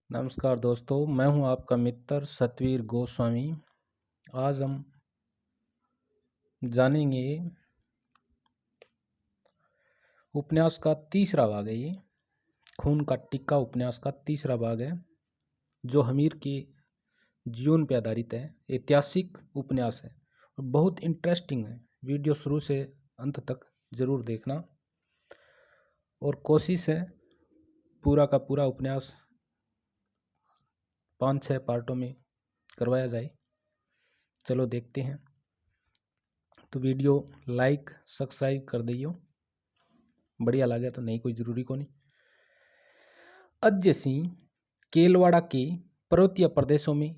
नमस्कार दोस्तों, मैं हूं आपका मित्र सतवीर गोस्वामी। आज हम जानेंगे उपन्यास का तीसरा भाग है। ये खून का टिक्का उपन्यास का तीसरा भाग है जो हमीर के जीवन पर आधारित है। ऐतिहासिक उपन्यास है और बहुत इंटरेस्टिंग है। वीडियो शुरू से अंत तक जरूर देखना और कोशिश है पूरा का पूरा उपन्यास 5-6 पार्टों में करवाया जाए। चलो देखते हैं। तो वीडियो लाइक सब्सक्राइब कर दियो, बढ़िया लगे तो नहीं कोई जरूरी को नहीं। अजय सिंह केलवाड़ा के पर्वतीय प्रदेशों में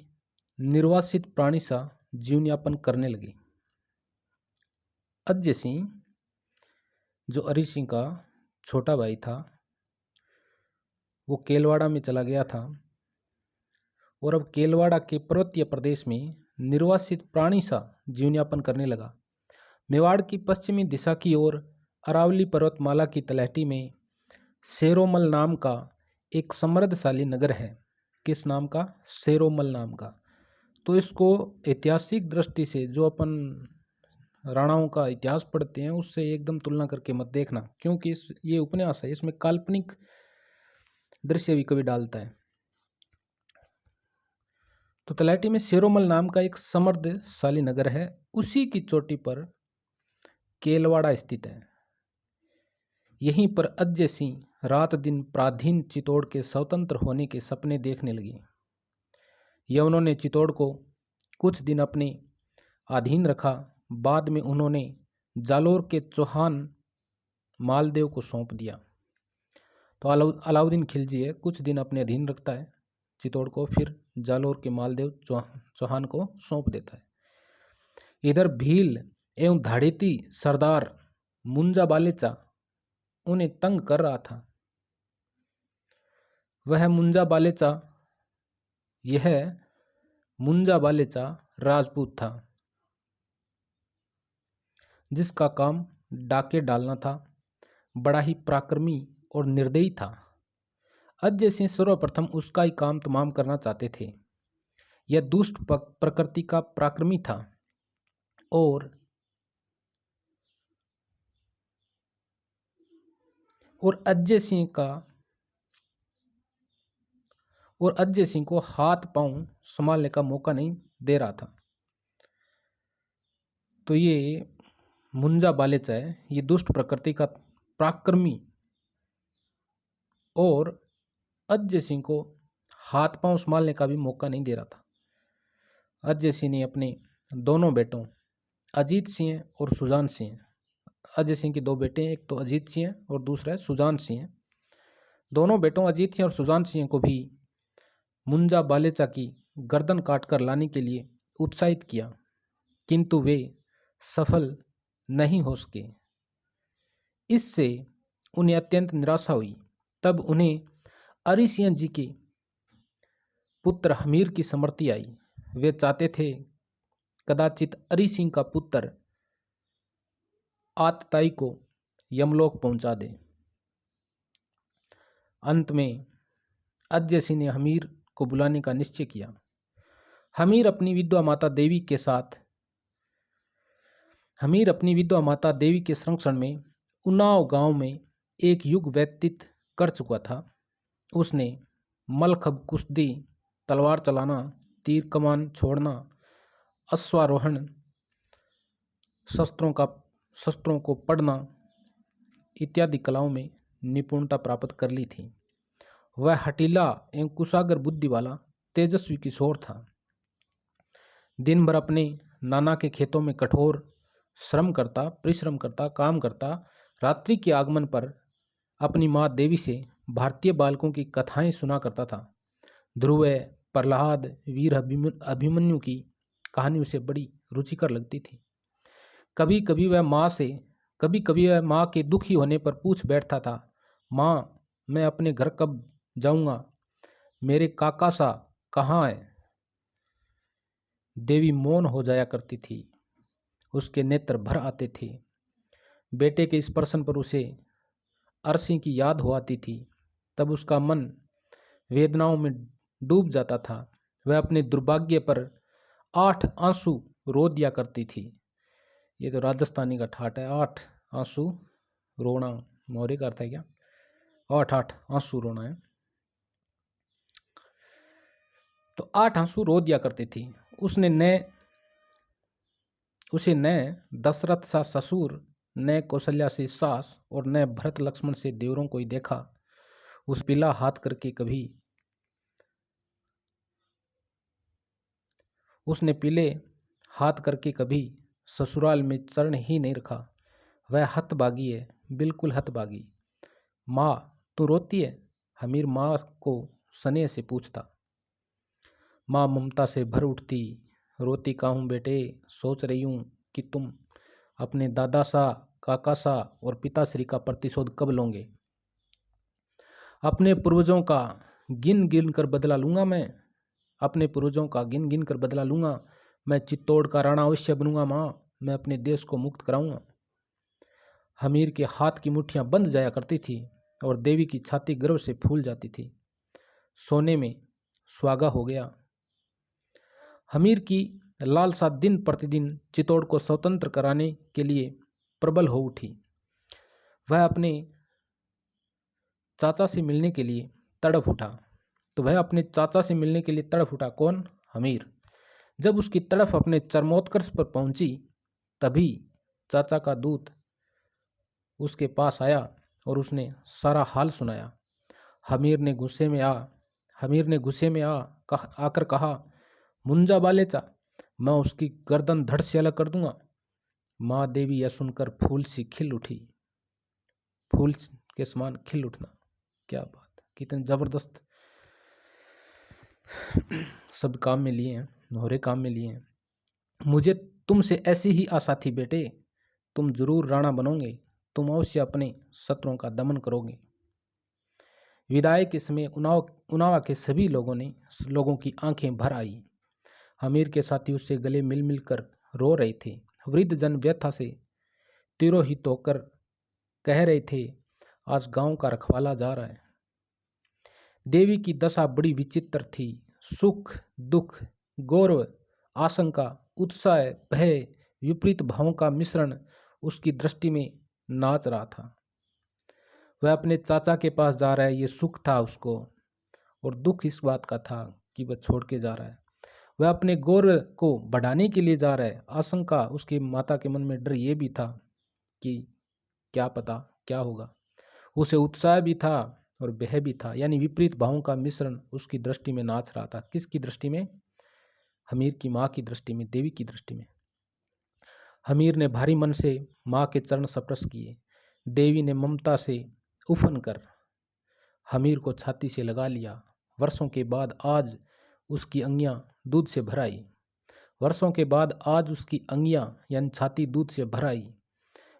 निर्वासित प्राणी सा जीवन यापन करने लगे। अजय सिंह जो अरिजीत सिंह का छोटा भाई था वो केलवाड़ा में चला गया था और अब केलवाड़ा के पर्वतीय प्रदेश में निर्वासित प्राणी सा जीवन यापन करने लगा। मेवाड़ की पश्चिमी दिशा की ओर अरावली पर्वतमाला की तलहटी में शेरोमल नाम का एक समृद्धशाली नगर है। किस नाम का? शेरोमल नाम का। तो इसको ऐतिहासिक दृष्टि से जो अपन राणाओं का इतिहास पढ़ते हैं उससे एकदम तुलना करके मत देखना, क्योंकि ये उपन्यास है, इसमें काल्पनिक दृश्य भी कभी डालता है। तो तलहटी में शेरोमल नाम का एक समृद्धशाली नगर है। उसी की चोटी पर केलवाड़ा स्थित है। यहीं पर अजय सिंह रात दिन पराधीन चित्तौड़ के स्वतंत्र होने के सपने देखने लगे। यवनों ने चित्तौड़ को कुछ दिन अपने अधीन रखा। बाद में उन्होंने जालोर के चौहान मालदेव को सौंप दिया। तो अलाउद्दीन खिलजी है, कुछ दिन अपने अधीन रखता है चित्तौड़ को, फिर जालोर के मालदेव चौहान को सौंप देता है। इधर भील एवं धाड़ेती सरदार मुंजा बालेचा उन्हें तंग कर रहा था। यह मुंजा बालेचा राजपूत था जिसका काम डाके डालना था। बड़ा ही पराक्रमी और निर्दयी था। अजय सिंह सर्वप्रथम उसका ही काम तमाम करना चाहते थे। यह दुष्ट प्रकृति का पराक्रमी था और अजय सिंह को हाथ पांव संभालने का मौका नहीं दे रहा था। तो ये मुंजा बालेचा है, ये दुष्ट प्रकृति का पराक्रमी और अजय सिंह को हाथ पांव संभालने का भी मौका नहीं दे रहा था। अजय सिंह ने अपने दोनों बेटों अजीत सिंह और सुजान सिंह, अजय सिंह के दो बेटे हैं, एक तो अजीत सिंह और दूसरा है सुजान सिंह। दोनों बेटों अजीत सिंह और सुजान सिंह को भी मुंजा बालेचा की गर्दन काटकर लाने के लिए उत्साहित किया, किंतु वे सफल नहीं हो सके। इससे उन्हें अत्यंत निराशा हुई। तब उन्हें अरी सिंह जी के पुत्र हमीर की स्मृति आई। वे चाहते थे कदाचित अरी सिंह का पुत्र आतताई को यमलोक पहुंचा दे। अंत में अजय सिंह ने हमीर को बुलाने का निश्चय किया। हमीर अपनी विधवा माता देवी के संरक्षण में उन्नाव गांव में एक युग व्यतीत कर चुका था। उसने मलखब कुश्ती, तलवार चलाना, तीर कमान छोड़ना, अश्वारोहण, शस्त्रों को पढ़ना इत्यादि कलाओं में निपुणता प्राप्त कर ली थी। वह हठीला एवं कुशाग्र बुद्धि वाला तेजस्वी किशोर था। दिन भर अपने नाना के खेतों में कठोर परिश्रम करता, काम करता। रात्रि के आगमन पर अपनी माँ देवी से भारतीय बालकों की कथाएं सुना करता था। ध्रुव, प्रहलाद, वीर अभिमन्यु की कहानी उसे बड़ी रुचिकर लगती थी। कभी कभी वह माँ के दुखी होने पर पूछ बैठता था, माँ मैं अपने घर कब जाऊंगा, मेरे काका सा कहाँ है? देवी मौन हो जाया करती थी, उसके नेत्र भर आते थे। बेटे के इस प्रश्न पर उसे अरसी की याद हो आती थी। तब उसका मन वेदनाओं में डूब जाता था। वह अपने दुर्भाग्य पर 8 आंसू रो दिया करती थी। ये तो राजस्थानी का ठाट है, 8 आंसू रोना, मोहरे का अर्थ है क्या? 8 आंसू रोना है। तो 8 आंसू रो दिया करती थी। उसे न दशरथ सा ससुर, न कौशल्या से सास और न भरत लक्ष्मण से देवरों को ही देखा। उस पीला हाथ करके कभी उसने पीले हाथ करके कभी ससुराल में चरण ही नहीं रखा। वह हतभागी है, बिल्कुल हतभागी। माँ तू रोती है? हमीर माँ को स्नेह से पूछता। माँ ममता से भर उठती। रोती काहूँ बेटे? सोच रही हूँ कि तुम अपने दादा सा, काका सा और पिताश्री का प्रतिशोध कब लोगे। अपने पूर्वजों का गिन गिन कर बदला लूंगा मैं। अपने पूर्वजों का गिन गिन कर बदला लूंगा। मैं चित्तौड़ का राणा अवश्य बनूंगा माँ। मैं अपने देश को मुक्त कराऊंगा। हमीर के हाथ की मुट्ठियां बंध जाया करती थी और देवी की छाती गर्व से फूल जाती थी। सोने में सुहागा हो गया। हमीर की लालसा दिन प्रतिदिन चित्तौड़ को स्वतंत्र कराने के लिए प्रबल हो उठी। वह अपने चाचा से मिलने के लिए तड़प उठा। तो वह अपने चाचा से मिलने के लिए तड़प उठा। कौन? हमीर। जब उसकी तड़फ अपने चरमोत्कर्ष पर पहुंची, तभी चाचा का दूत उसके पास आया और उसने सारा हाल सुनाया। हमीर ने गुस्से में आकर कहा, मुंजा बालेचा, मैं उसकी गर्दन धड़ से अलग कर दूंगा। माँ देवी यह सुनकर फूल सी खिल उठी। फूल के समान खिल उठना, क्या बात, कितने जबरदस्त शब्द काम में लिए हैं, दोहरे काम में लिए हैं। मुझे तुमसे ऐसी ही आशा थी बेटे। तुम जरूर राणा बनोगे। तुम अवश्य अपने शत्रुओं का दमन करोगे। विदाई के समय उनावा के सभी लोगों की आंखें भर आई। हमीर के साथी उससे गले मिल मिल कर रो रहे थे। वृद्ध जन व्यथा से तिरोहित होकर कह रहे थे, आज गांव का रखवाला जा रहा है। देवी की दशा बड़ी विचित्र थी। सुख, दुख, गौरव, आशंका, उत्साह, भय, विपरीत भावों का मिश्रण उसकी दृष्टि में नाच रहा था। वह अपने चाचा के पास जा रहा है, ये सुख था उसको, और दुख इस बात का था कि वह छोड़ के जा रहा है। वह अपने गौरव को बढ़ाने के लिए जा रहा है। आशंका, उसकी माता के मन में डर ये भी था कि क्या पता क्या होगा। उसे उत्साह भी था और भय भी था, यानी विपरीत भावों का मिश्रण उसकी दृष्टि में नाच रहा था। किसकी दृष्टि में? हमीर की माँ की दृष्टि में, देवी की दृष्टि में। हमीर ने भारी मन से माँ के चरण स्पर्श किए। देवी ने ममता से उफन कर हमीर को छाती से लगा लिया। वर्षों के बाद आज उसकी अंगियां दूध से भर आई। वर्षों के बाद आज उसकी अंगियां यानी छाती दूध से भर आई।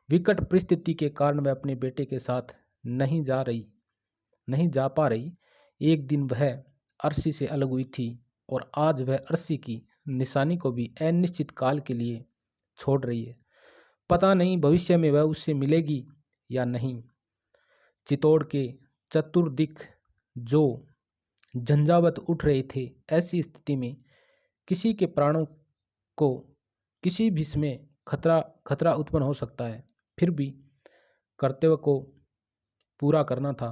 विकट परिस्थिति के कारण वह अपने बेटे के साथ नहीं जा पा रही। एक दिन वह अरसी से अलग हुई थी और आज वह अरसी की निशानी को भी अनिश्चित काल के लिए छोड़ रही है। पता नहीं भविष्य में वह उससे मिलेगी या नहीं। चित्तौड़ के चतुर्दिक जो झंझावत उठ रहे थे, ऐसी स्थिति में किसी के प्राणों को किसी भी समय खतरा उत्पन्न हो सकता है। फिर भी कर्तव्य को पूरा करना था।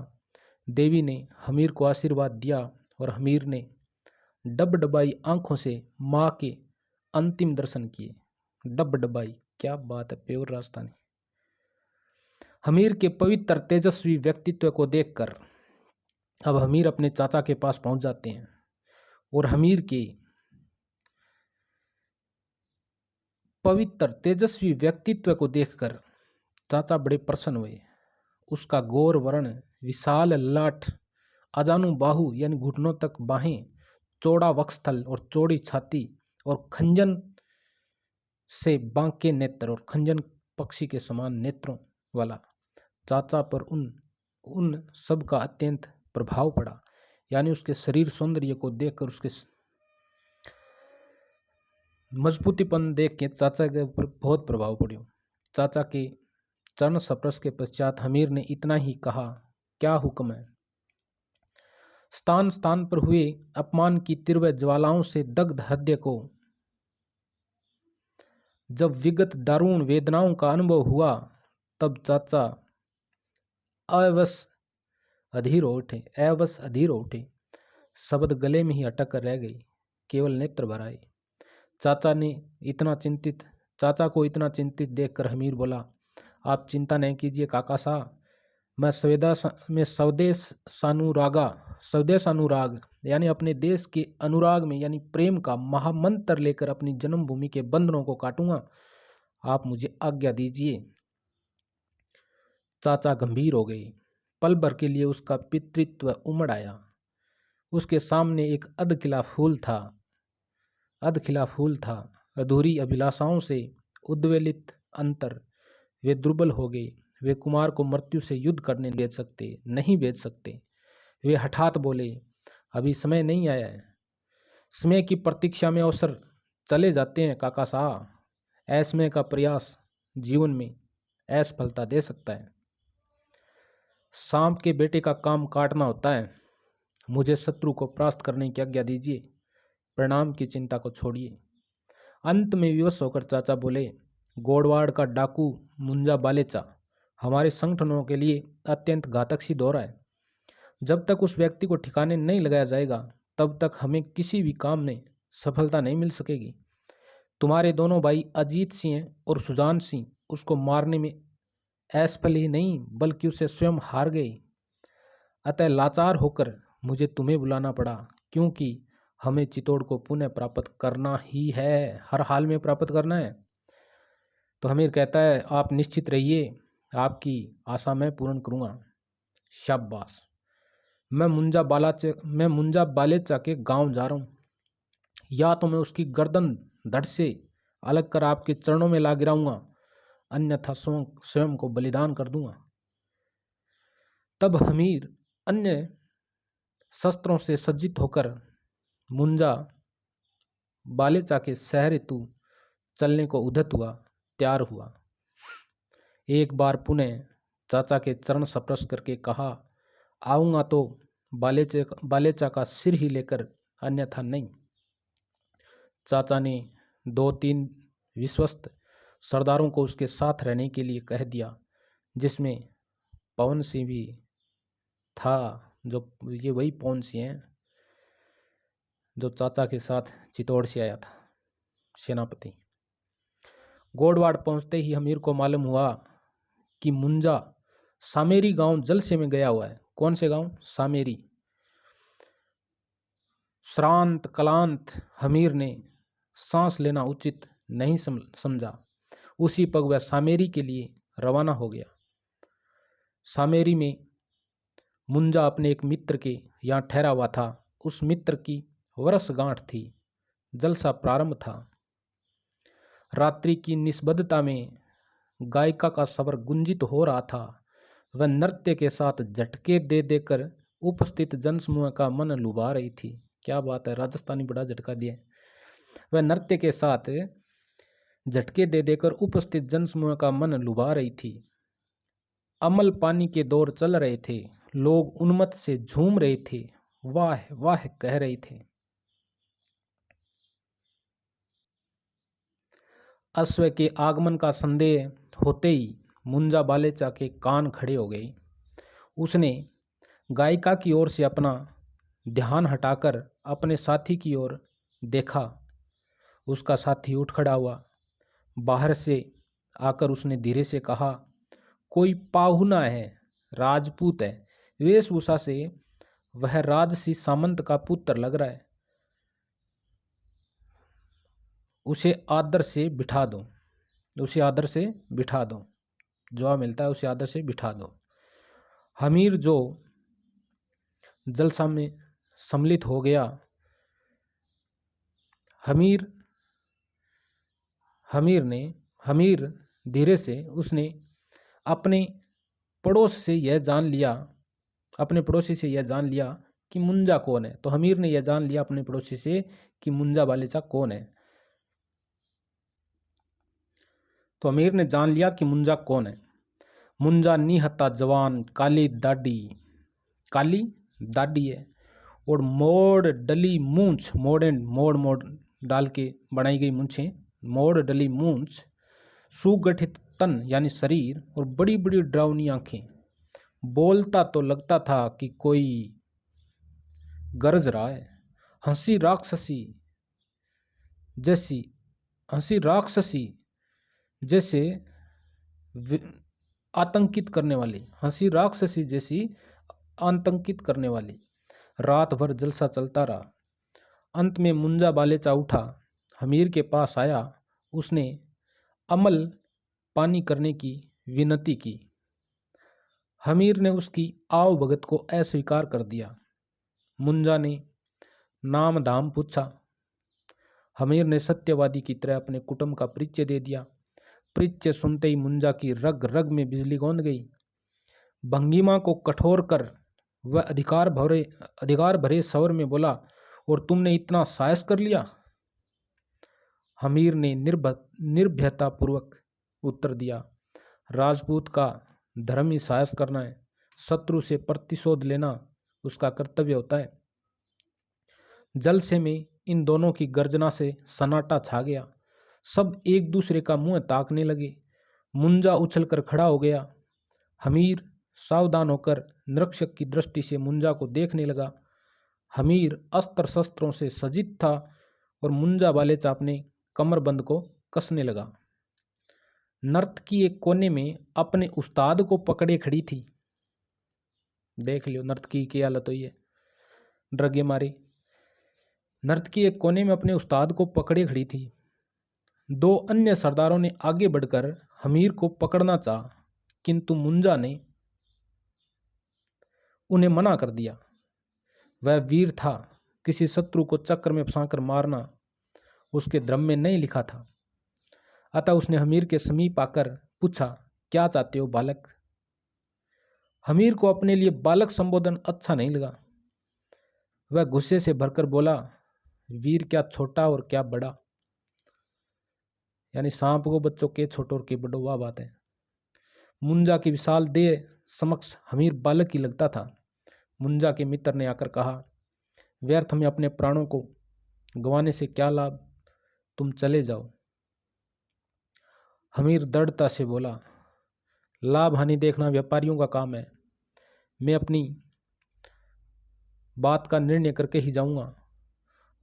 देवी ने हमीर को आशीर्वाद दिया और हमीर ने डबडबाई आंखों से माँ के अंतिम दर्शन किए। डबडबाई, क्या बात है, प्योर राजस्थानी। हमीर के पवित्र तेजस्वी व्यक्तित्व को देखकर अब हमीर अपने चाचा के पास पहुंच जाते हैं और हमीर के पवित्र तेजस्वी व्यक्तित्व को देखकर चाचा बड़े प्रसन्न हुए। उसका गौर वर्ण, विशाल ललाट, अजानु बाहु यानी घुटनों तक बाहें, चौड़ा वक्षस्थल और चौड़ी छाती और खंजन से बांके नेत्र और खंजन पक्षी के समान नेत्रों वाला चाचा पर उन सब का अत्यंत प्रभाव पड़ा। यानी उसके शरीर सौंदर्य को देखकर, उसके मजबूतीपन देख के चाचा के ऊपर बहुत प्रभाव पड़ा। चाचा के चरण स्पर्श के पश्चात हमीर ने इतना ही कहा, क्या हुक्म है? स्थान स्थान पर हुए अपमान की तीव्र ज्वालाओं से दग्ध हृदय को जब विगत दारुण वेदनाओं का अनुभव हुआ, तब चाचा अवश अधीर हो उठे। शब्द गले में ही अटक कर रह गई, केवल नेत्र भर आए। चाचा को इतना चिंतित देखकर हमीर बोला, आप चिंता नहीं कीजिए काका साहब, मैं स्वदेश अनुराग यानी अपने देश के अनुराग में यानी प्रेम का महामंत्र लेकर अपनी जन्मभूमि के बंधनों को काटूंगा। आप मुझे आज्ञा दीजिए। चाचा गंभीर हो गए। पल भर के लिए उसका पितृत्व उमड़ आया। उसके सामने एक अधखिला फूल था। अधूरी अभिलाषाओं से उद्वेलित अंतर। वे दुर्बल हो गए। वे कुमार को मृत्यु से युद्ध करने नहीं भेज सकते। वे हठात बोले, अभी समय नहीं आया है। समय की प्रतीक्षा में अवसर चले जाते हैं काका साहब। ऐसमय का प्रयास जीवन में असफलता दे सकता है। सांप के बेटे का काम काटना होता है। मुझे शत्रु को परास्त करने की आज्ञा दीजिए। परिणाम की चिंता को छोड़िए। अंत में विवश होकर चाचा बोले, गोडवाड़ का डाकू मुंजा बालेचा हमारे संगठनों के लिए अत्यंत घातक सिद्ध हो रहा है। जब तक उस व्यक्ति को ठिकाने नहीं लगाया जाएगा, तब तक हमें किसी भी काम में सफलता नहीं मिल सकेगी। तुम्हारे दोनों भाई अजीत सिंह और सुजान सिंह उसको मारने में असफल ही नहीं, बल्कि उससे स्वयं हार गए। अतः लाचार होकर मुझे तुम्हें बुलाना पड़ा, क्योंकि हमें चित्तौड़ को पुनः प्राप्त करना ही है, हर हाल में प्राप्त करना है। तो हमीर कहता है, आप निश्चित रहिए, आपकी आशा मैं पूर्ण करूँगा। शाबाश। मैं मुंजा बालेचा के गांव जा रहा हूँ। या तो मैं उसकी गर्दन धड़ से अलग कर आपके चरणों में ला गिराऊंगा, अन्यथा स्वयं को बलिदान कर दूंगा। तब हमीर अन्य शस्त्रों से सज्जित होकर मुंजा बालेचा के शहर हेतु चलने को उद्यत हुआ, तैयार हुआ। एक बार पुनः चाचा के चरण स्पर्श करके कहा, आऊंगा तो बालेचा का सिर ही लेकर, अन्यथा नहीं। चाचा ने 2-3 विश्वस्त सरदारों को उसके साथ रहने के लिए कह दिया, जिसमें पवन सिंह भी था। जो ये वही पवन सिंह है जो चाचा के साथ चित्तौड़ से आया था, सेनापति। गोडवाड़ पहुंचते ही हमीर को मालूम हुआ कि मुंजा सामेरी गांव जलसे में गया हुआ है। कौन से गांव? सामेरी। श्रांत कलांत हमीर ने सांस लेना उचित नहीं समझा। उसी पग वह सामेरी के लिए रवाना हो गया। सामेरी में मुंजा अपने एक मित्र के यहाँ ठहरा हुआ था। उस मित्र की वर्षगांठ थी। जलसा प्रारंभ था। रात्रि की निस्तब्धता में गायिका का स्वर गुंजित हो रहा था। वह नृत्य के साथ झटके दे देकर उपस्थित जनसमूह का मन लुभा रही थी। क्या बात है, राजस्थानी बड़ा झटका दिया। वह नृत्य के साथ झटके दे देकर उपस्थित जनसमूह का मन लुभा रही थी। अमल पानी के दौर चल रहे थे। लोग उन्मत्त से झूम रहे थे, वाह वाह कह रहे थे। अश्व के आगमन का संदेह होते ही मुंजा बालेचा के कान खड़े हो गए। उसने गायिका की ओर से अपना ध्यान हटाकर अपने साथी की ओर देखा। उसका साथी उठ खड़ा हुआ। बाहर से आकर उसने धीरे से कहा, कोई पाहुना है, राजपूत है। वेशभूषा से वह राजसी सामंत का पुत्र लग रहा है। उसे आदर से बिठा दो। जवाब मिलता है, उसे आदर से बिठा दो। हमीर जो जलसा में सम्मिलित हो गया। हमीर धीरे से उसने अपने पड़ोसी से यह जान लिया कि मुंजा कौन है। तो हमीर ने यह जान लिया अपने पड़ोसी से कि मुंजा बालेचा कौन है। तो अमीर ने जान लिया कि मुंजा कौन है। मुंजा निहत्था जवान, काली दाढ़ी है। और मोड़ डली मूंछ, मोड़ एंड मोड़ मोड़ डाल के बनाई गई मूंछें, मोड़ डली मूंछ, सुगठित तन यानी शरीर और बड़ी बड़ी डरावनी आंखें। बोलता तो लगता था कि कोई गरज रहा है। हंसी राक्षसी जैसी, हंसी राक्षसी जैसे आतंकित करने वाली, हंसी राक्षसी जैसी आतंकित करने वाली। रात भर जलसा चलता रहा। अंत में मुंजा बालेचा उठा, हमीर के पास आया। उसने अमल पानी करने की विनती की। हमीर ने उसकी आव भगत को अस्वीकार कर दिया। मुंजा ने नाम धाम पूछा। हमीर ने सत्यवादी की तरह अपने कुटुंब का परिचय दे दिया। परिचय सुनते ही मुंजा की रग रग में बिजली कौंध गई। भंगिमा को कठोर कर वह अधिकार भरे स्वर में बोला, और तुमने इतना साहस कर लिया? हमीर ने निर्भयतापूर्वक उत्तर दिया, राजपूत का धर्म ही साहस करना है। शत्रु से प्रतिशोध लेना उसका कर्तव्य होता है। जलसे में इन दोनों की गर्जना से सन्नाटा छा गया। सब एक दूसरे का मुंह ताकने लगे। मुंजा उछलकर खड़ा हो गया। हमीर सावधान होकर निरीक्षक की दृष्टि से मुंजा को देखने लगा। हमीर अस्त्र शस्त्रों से सज्जित था और मुंजा बालेचा अपने कमरबंद को कसने लगा। नर्तकी एक कोने में अपने उस्ताद को पकड़े खड़ी थी। देख लियो नर्तकी की हालत हुई है, ड्रगे मारे। नर्तकी एक कोने में अपने उस्ताद को पकड़े खड़ी थी। दो अन्य सरदारों ने आगे बढ़कर हमीर को पकड़ना चाहा, किंतु मुंजा ने उन्हें मना कर दिया। वह वीर था, किसी शत्रु को चक्कर में फंसाकर मारना उसके धर्म में नहीं लिखा था। अतः उसने हमीर के समीप आकर पूछा, क्या चाहते हो बालक? हमीर को अपने लिए बालक संबोधन अच्छा नहीं लगा। वह गुस्से से भरकर बोला, वीर क्या छोटा और क्या बड़ा, यानी सांप को बच्चों के छोटो और के बड़ो, वह बात है। मुंजा की विशाल देह समक्ष हमीर बालक ही लगता था। मुंजा के मित्र ने आकर कहा, व्यर्थ में अपने प्राणों को गंवाने से क्या लाभ, तुम चले जाओ। हमीर दृढ़ता से बोला, लाभ हानि देखना व्यापारियों का काम है। मैं अपनी बात का निर्णय करके ही जाऊंगा।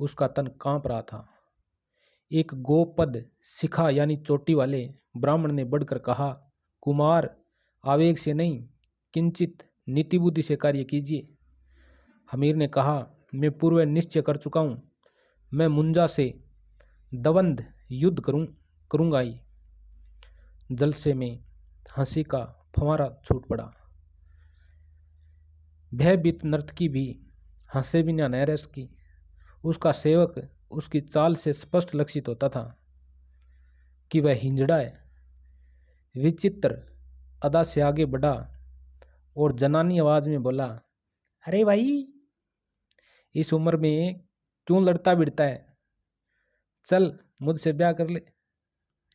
उसका तन कांप रहा था। एक गोपद शिखा यानी चोटी वाले ब्राह्मण ने बढ़कर कहा, कुमार आवेग से नहीं किंचित नीति बुद्धि से कार्य कीजिए। हमीर ने कहा, मैं पूर्व निश्चय कर चुका हूं, मैं मुंजा से दवंद युद्ध करूंगा ही। जलसे में हंसी का फंवारा छूट पड़ा। भयभीत नर्तकी भी हंसे बिना न रह सकी। उसका सेवक उसकी चाल से स्पष्ट लक्षित होता था कि वह हिंजड़ा है। विचित्र अदा से आगे बढ़ा और जनानी आवाज में बोला, अरे भाई, इस उम्र में क्यों लड़ता भिड़ता है? चल मुझसे ब्याह कर ले।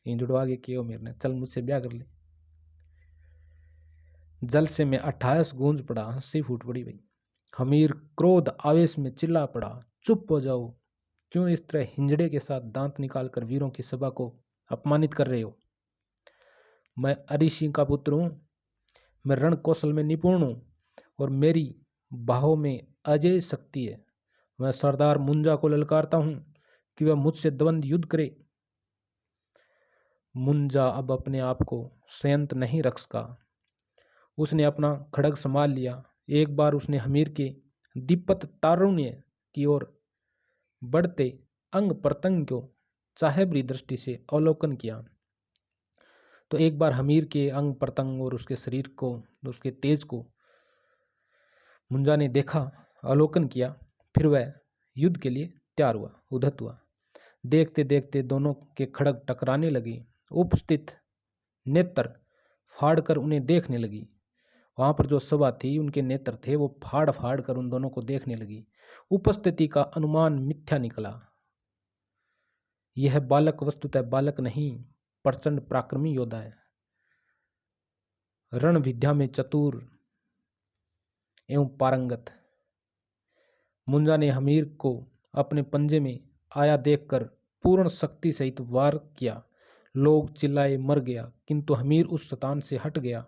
हिंजड़ो आगे कियो मेरे ने, चल मुझसे ब्याह कर ले। जलसे में 28 गूंज पड़ा, हंसी फूट पड़ी भाई। हमीर क्रोध आवेश में चिल्ला पड़ा, चुप हो जाओ, क्यों इस तरह हिंजड़े के साथ दांत निकालकर वीरों की सभा को अपमानित कर रहे हो? मैं अरिशी का पुत्र हूं, मैं रण कौशल में निपुण हूं और मेरी बाहों में अजय शक्ति है। मैं सरदार मुंजा को ललकारता हूं कि वह मुझसे द्वंद युद्ध करे। मुंजा अब अपने आप को संयत नहीं रख सका। उसने अपना खड़ग संभाल लिया। एक बार उसने हमीर के दीप्त तारुण्य की ओर बढ़ते अंग प्रत्यंग को चाहेबरी दृष्टि से अवलोकन किया। तो एक बार हमीर के अंग प्रत्यंग और उसके शरीर को, उसके तेज को मुंजा ने देखा, अवलोकन किया। फिर वह युद्ध के लिए तैयार हुआ, उद्धत हुआ। देखते देखते दोनों के खड़ग टकराने लगे। उपस्थित नेत्र फाड़कर उन्हें देखने लगी। वहां पर जो सभा थी, उनके नेत्र थे, वो फाड़ फाड़ कर उन दोनों को देखने लगी। उपस्थिति का अनुमान मिथ्या निकला। यह बालक वस्तुतः बालक नहीं, प्रचंड पराक्रमी योद्धा है, रण विद्या में चतुर एवं पारंगत। मुंजा ने हमीर को अपने पंजे में आया देखकर पूर्ण शक्ति सहित वार किया। लोग चिल्लाए, मर गया, किंतु हमीर उस शतान से हट गया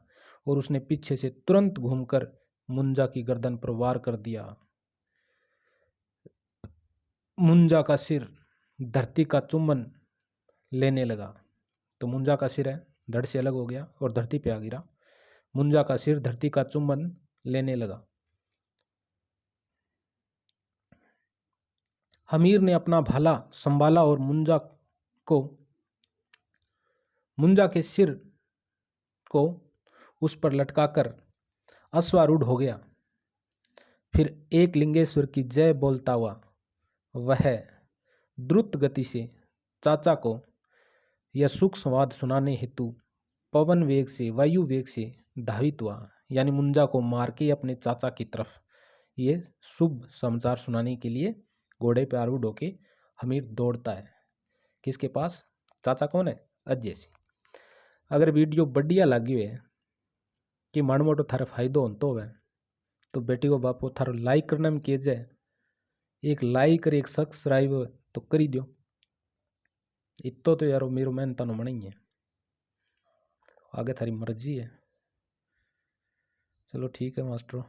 और उसने पीछे से तुरंत घूमकर मुंजा की गर्दन पर वार कर दिया। मुंजा का सिर धरती का चुम्बन लेने लगा। तो मुंजा का सिर है धड़ से अलग हो गया और धरती पे आ गिरा। मुंजा का सिर धरती का चुम्बन लेने लगा। हमीर ने अपना भाला संभाला और मुंजा के सिर को उस पर लटकाकर अश्वारूढ़ हो गया। फिर एक लिंगेश्वर की जय बोलता हुआ वह द्रुत गति से चाचा को यह सुख संवाद सुनाने हेतु पवन वेग से, वायु वेग से धावित हुआ। यानी मुंजा को मार के अपने चाचा की तरफ ये शुभ समाचार सुनाने के लिए घोड़े पे आरूढ़ होके हमीर दौड़ता है। किसके पास? चाचा कौन है? अजय सिंह। अगर वीडियो बढ़िया लगी हुए कि माड़ मोटो थारे फायदो होतो है तो बेटी को बापो थारो लाइक करना में केज है। एक लाइक और एक सब्सक्राइब तो करी दो। इतो तो यारो मेरो मेहनत नो मना ही है, आगे थारी मर्जी है। चलो ठीक है मास्टरों।